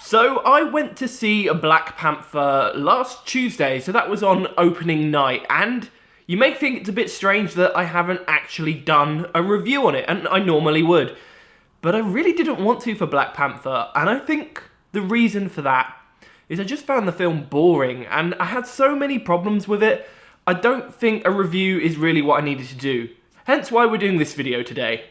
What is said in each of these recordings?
So I went to see Black Panther last Tuesday, so that was on opening night, and you may think it's a bit strange that I haven't actually done a review on it, and I normally would. But I really didn't want to for Black Panther, and I think the reason for that is I just found the film boring, and I had so many problems with it, I don't think a review is really what I needed to do. Hence why we're doing this video today.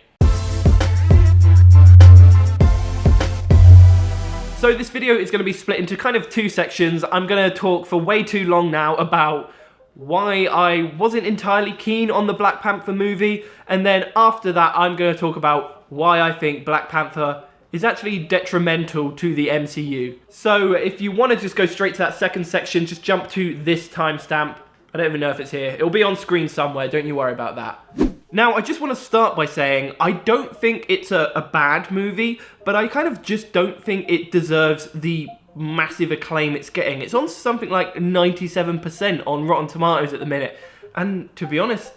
So this video is going to be split into kind of two sections. I'm going to talk for way too long now about why I wasn't entirely keen on the Black Panther movie, and then after that I'm going to talk about why I think Black Panther is actually detrimental to the MCU. So if you want to just go straight to that second section, just jump to this timestamp. I don't even know if it's here. It'll be on screen somewhere, don't you worry about that. Now, I just want to start by saying I don't think it's a bad movie, but I kind of just don't think it deserves the massive acclaim it's getting. It's on something like 97% on Rotten Tomatoes at the minute, and to be honest,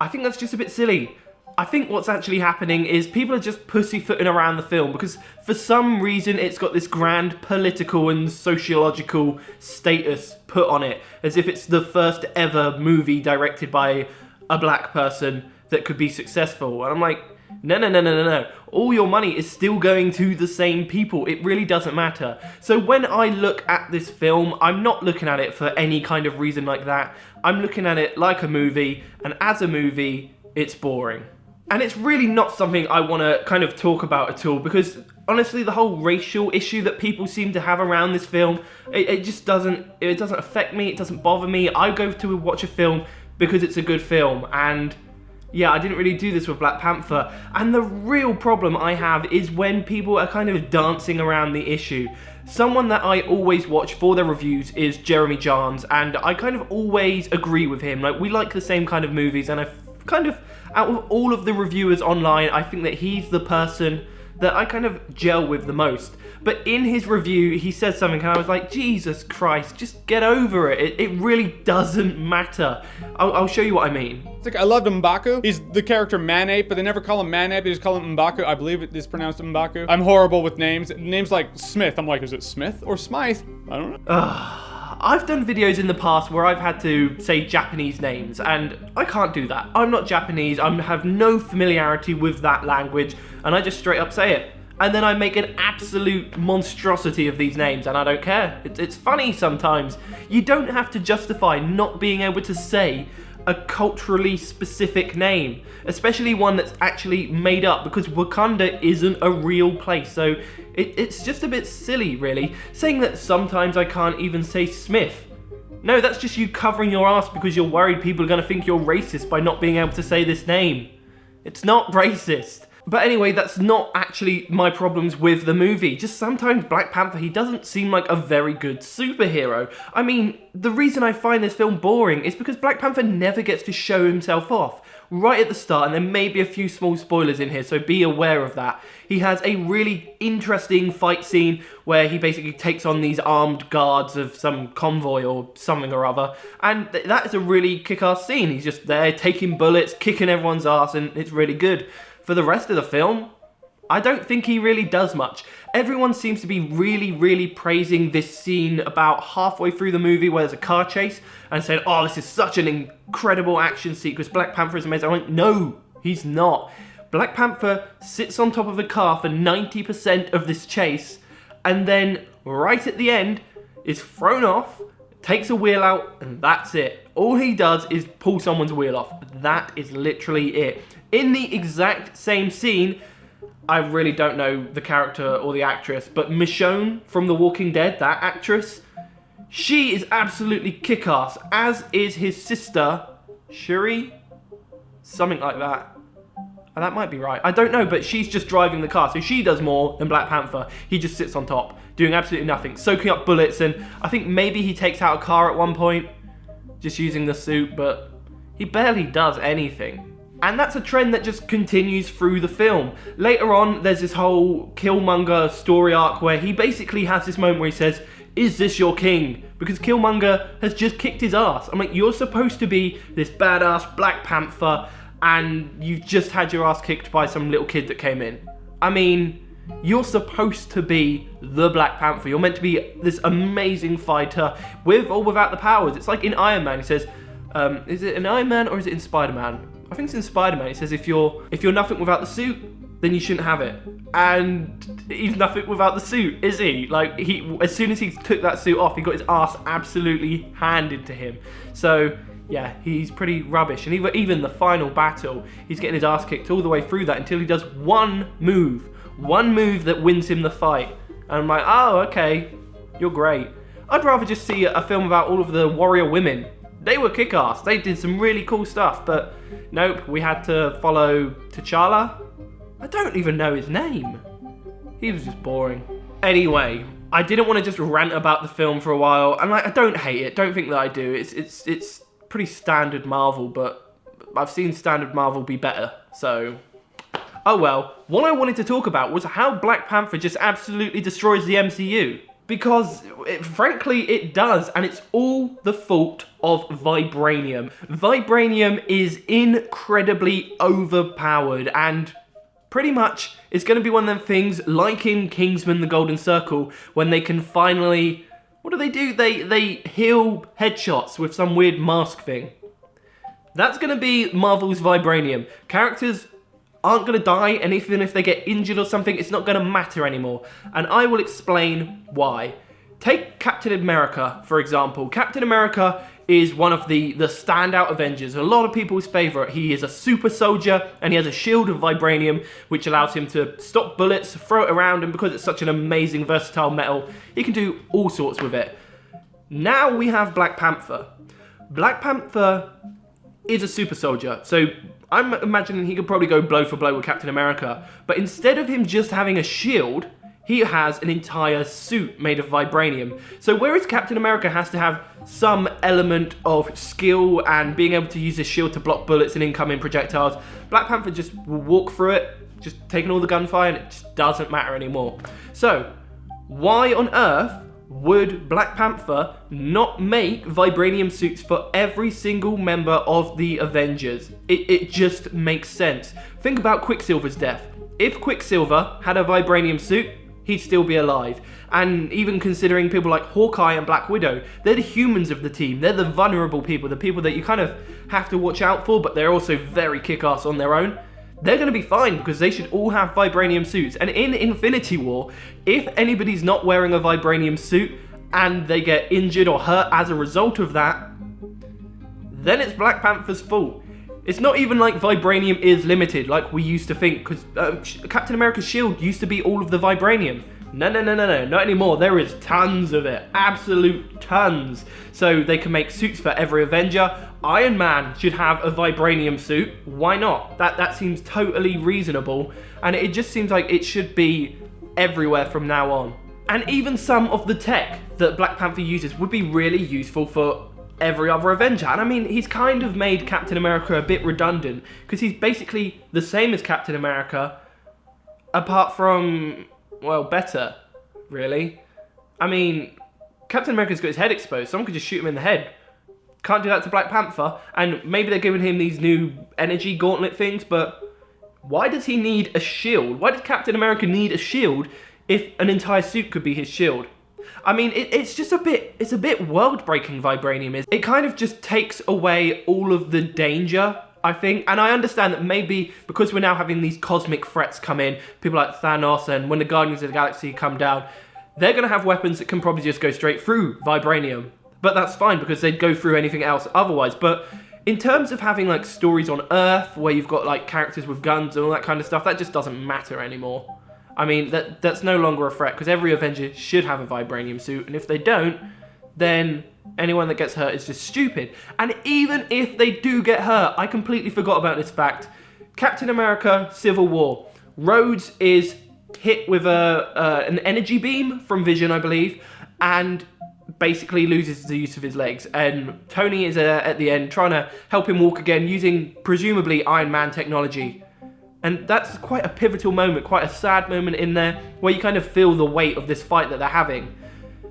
I think that's just a bit silly. I think what's actually happening is people are just pussyfooting around the film because for some reason it's got this grand political and sociological status put on it, as if it's the first ever movie directed by a black person that could be successful. And I'm like, no. All your money is still going to the same people. It really doesn't matter. So when I look at this film, I'm not looking at it for any kind of reason like that. I'm looking at it like a movie, and as a movie, it's boring. And it's really not something I want to kind of talk about at all, because honestly, the whole racial issue that people seem to have around this film, it just doesn't affect me, it doesn't bother me. I go to watch a film because it's a good film, and yeah, I didn't really do this with Black Panther. And the real problem I have is when people are kind of dancing around the issue. Someone that I always watch for their reviews is Jeremy Jahns, and I kind of always agree with him. Like, we like the same kind of movies, and I kind of, out of all of the reviewers online, I think that he's the person that I kind of gel with the most. But in his review, he said something and I was like, Jesus Christ, just get over it. It really doesn't matter. I'll show you what I mean. It's like, I loved M'Baku. He's the character Man-Ape, but they never call him Man-Ape, they just call him M'Baku. I believe it is pronounced M'Baku. I'm horrible with names. Names like Smith, I'm like, is it Smith or Smythe? I don't know. I've done videos in the past where I've had to say Japanese names, and I can't do that. I'm not Japanese, I have no familiarity with that language, and I just straight up say it. And then I make an absolute monstrosity of these names, and I don't care. It's funny sometimes. You don't have to justify not being able to say a culturally specific name, especially one that's actually made up, because Wakanda isn't a real place. So it's just a bit silly, really, saying that sometimes I can't even say Smith. No, that's just you covering your ass because you're worried people are going to think you're racist by not being able to say this name. It's not racist. But anyway, that's not actually my problems with the movie. Just sometimes Black Panther, he doesn't seem like a very good superhero. I mean, the reason I find this film boring is because Black Panther never gets to show himself off. Right at the start, and there may be a few small spoilers in here, so be aware of that. He has a really interesting fight scene where he basically takes on these armed guards of some convoy or something or other, and that is a really kick-ass scene. He's just there taking bullets, kicking everyone's ass, and it's really good. For the rest of the film, I don't think he really does much. Everyone seems to be really praising this scene about halfway through the movie where there's a car chase and saying, oh, this is such an incredible action sequence, Black Panther is amazing. I'm like, no, he's not. Black Panther sits on top of a car for 90% of this chase, and then right at the end is thrown off, takes a wheel out, and that's it. All he does is pull someone's wheel off. That is literally it. In the exact same scene, I really don't know the character or the actress, but Michonne from The Walking Dead, that actress, she is absolutely kick-ass, as is his sister, Shuri? Something like that. And that might be right. I don't know, but she's just driving the car, so she does more than Black Panther. He just sits on top, doing absolutely nothing, soaking up bullets, and I think maybe he takes out a car at one point, just using the suit, but he barely does anything. And that's a trend that just continues through the film. Later on, there's this whole Killmonger story arc where he basically has this moment where he says, is this your king? Because Killmonger has just kicked his ass. I'm like, you're supposed to be this badass Black Panther, and you've just had your ass kicked by some little kid that came in. I mean, You're supposed to be the Black Panther. You're meant to be this amazing fighter with or without the powers. It's like in Iron Man, he says, is it in Iron Man or is it in Spider-Man? I think it's in Spider-Man. He says if you're nothing without the suit, then you shouldn't have it. And he's nothing without the suit, is he? Like, as soon as he took that suit off, he got his ass absolutely handed to him. So yeah, he's pretty rubbish. And even the final battle, he's getting his ass kicked all the way through that until he does one move that wins him the fight. And I'm like, oh, okay, you're great. I'd rather just see a film about all of the warrior women. They were kick-ass. They did some really cool stuff, but nope, we had to follow T'Challa. I don't even know his name. He was just boring. Anyway, I didn't want to just rant about the film for a while, and I don't hate it. Don't think that I do. It's pretty standard Marvel, but I've seen standard Marvel be better, so oh well. What I wanted to talk about was how Black Panther just absolutely destroys the MCU. Because, frankly, it does, and it's all the fault of Vibranium. Vibranium is incredibly overpowered, and pretty much it's going to be one of them things like in Kingsman: The Golden Circle, when they can finally, what do? They heal headshots with some weird mask thing. That's going to be Marvel's Vibranium. Characters aren't going to die, and even if they get injured or something, it's not going to matter anymore. And I will explain why. Take Captain America, for example. Captain America is one of the standout Avengers, a lot of people's favourite. He is a super soldier, and he has a shield of vibranium, which allows him to stop bullets, throw it around, and because it's such an amazing, versatile metal, he can do all sorts with it. Now we have Black Panther. Black Panther is a super soldier, so I'm imagining he could probably go blow for blow with Captain America, but instead of him just having a shield, he has an entire suit made of vibranium. So whereas Captain America has to have some element of skill and being able to use his shield to block bullets and incoming projectiles, Black Panther just will walk through it, just taking all the gunfire, and it just doesn't matter anymore. So why on earth would Black Panther not make vibranium suits for every single member of the Avengers? It just makes sense. Think about Quicksilver's death. If Quicksilver had a vibranium suit, he'd still be alive. And even considering people like Hawkeye and Black Widow, they're the humans of the team. They're the vulnerable people, the people that you kind of have to watch out for, but they're also very kick-ass on their own. They're going to be fine because they should all have vibranium suits. And in Infinity War, if anybody's not wearing a vibranium suit and they get injured or hurt as a result of that, then it's Black Panther's fault. It's not even like vibranium is limited like we used to think, because Captain America's shield used to be all of the vibranium. No, not anymore. There is tons of it, absolute tons. So they can make suits for every Avenger. Iron Man should have a vibranium suit. Why not? That seems totally reasonable, and it just seems like it should be everywhere from now on. And even some of the tech that Black Panther uses would be really useful for every other Avenger. And I mean, he's kind of made Captain America a bit redundant, because he's basically the same as Captain America, apart from, well, better, really. I mean, Captain America's got his head exposed. Someone could just shoot him in the head. Can't do that to Black Panther. And maybe they're giving him these new energy gauntlet things, but why does he need a shield? Why does Captain America need a shield if an entire suit could be his shield? I mean, it's a bit world-breaking, vibranium is. It kind of just takes away all of the danger, I think. And I understand that maybe because we're now having these cosmic threats come in, people like Thanos, and when the Guardians of the Galaxy come down, they're going to have weapons that can probably just go straight through vibranium. But that's fine, because they'd go through anything else otherwise. But in terms of having like stories on Earth where you've got like characters with guns and all that kind of stuff, that just doesn't matter anymore. I mean, that's no longer a threat, because every Avenger should have a vibranium suit, and if they don't, then anyone that gets hurt is just stupid. And even if they do get hurt, I completely forgot about this fact. Captain America Civil War. Rhodes is hit with an energy beam from Vision, I believe, and basically loses the use of his legs. And Tony is at the end trying to help him walk again using presumably Iron Man technology. And that's quite a pivotal moment, quite a sad moment in there, where you kind of feel the weight of this fight that they're having.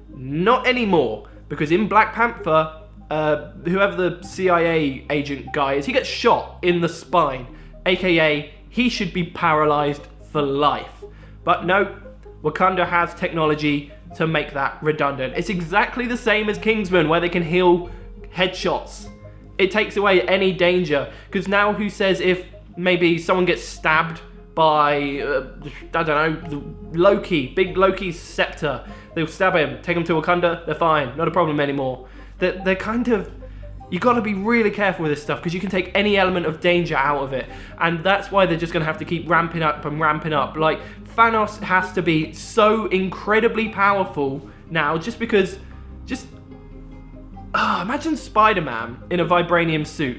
Not anymore, because in Black Panther, whoever the CIA agent guy is, he gets shot in the spine, aka he should be paralyzed for life. But no, Wakanda has technology to make that redundant. It's exactly the same as Kingsman, where they can heal headshots. It takes away any danger, because now who says if maybe someone gets stabbed by, I don't know, Loki, big Loki's scepter, they'll stab him, take him to Wakanda, they're fine, not a problem anymore. They're kind of, you got to be really careful with this stuff, because you can take any element of danger out of it, and that's why they're just going to have to keep ramping up and ramping up. Like, Thanos has to be so incredibly powerful now, just because, imagine Spider-Man in a vibranium suit.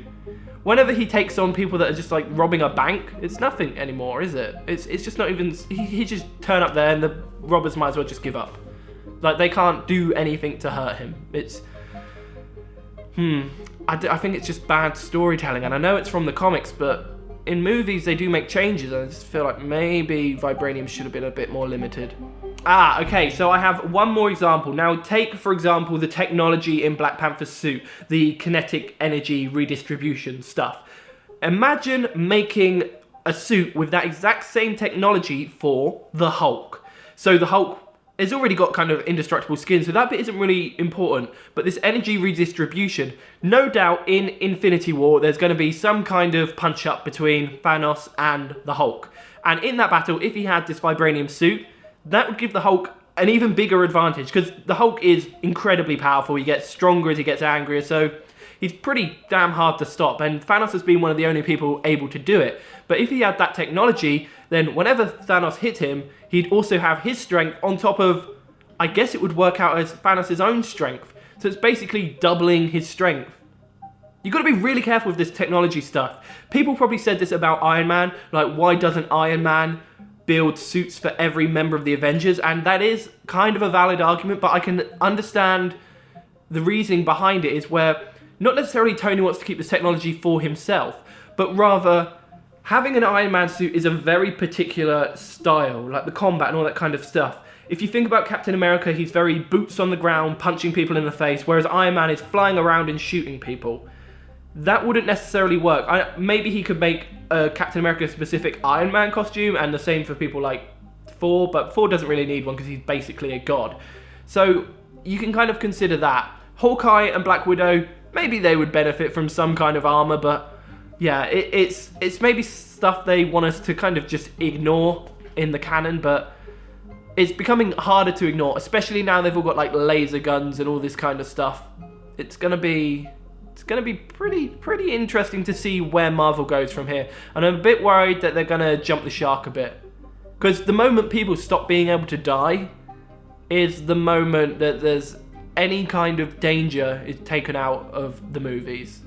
Whenever he takes on people that are just like robbing a bank, it's nothing anymore, is it? It's just not even, he just turn up there and the robbers might as well just give up. Like, they can't do anything to hurt him. It's, I think it's just bad storytelling, and I know it's from the comics, but in movies they do make changes, and I just feel like maybe vibranium should have been a bit more limited. Okay, so I have one more example. Now take, for example, the technology in Black Panther's suit, the kinetic energy redistribution stuff. Imagine making a suit with that exact same technology for the Hulk. So the Hulk has already got kind of indestructible skin, so that bit isn't really important. But this energy redistribution, no doubt in Infinity War, there's going to be some kind of punch-up between Thanos and the Hulk. And in that battle, if he had this vibranium suit, that would give the Hulk an even bigger advantage, because the Hulk is incredibly powerful. He gets stronger as he gets angrier, so he's pretty damn hard to stop, and Thanos has been one of the only people able to do it. But if he had that technology, then whenever Thanos hit him, he'd also have his strength on top of, I guess it would work out as Thanos' own strength. So it's basically doubling his strength. You've got to be really careful with this technology stuff. People probably said this about Iron Man, like, why doesn't Iron Man build suits for every member of the Avengers? And that is kind of a valid argument, but I can understand the reasoning behind it is where not necessarily Tony wants to keep this technology for himself, but rather having an Iron Man suit is a very particular style, like the combat and all that kind of stuff. If you think about Captain America, he's very boots on the ground, punching people in the face, whereas Iron Man is flying around and shooting people. That wouldn't necessarily work. Maybe he could make a Captain America specific Iron Man costume, and the same for people like Thor, but Thor doesn't really need one because he's basically a god. So you can kind of consider that. Hawkeye and Black Widow, maybe they would benefit from some kind of armor, but yeah, it's maybe stuff they want us to kind of just ignore in the canon, but it's becoming harder to ignore, especially now they've all got like laser guns and all this kind of stuff. It's gonna be pretty interesting to see where Marvel goes from here. And I'm a bit worried that they're gonna jump the shark a bit. Because the moment people stop being able to die is the moment that there's any kind of danger is taken out of the movies.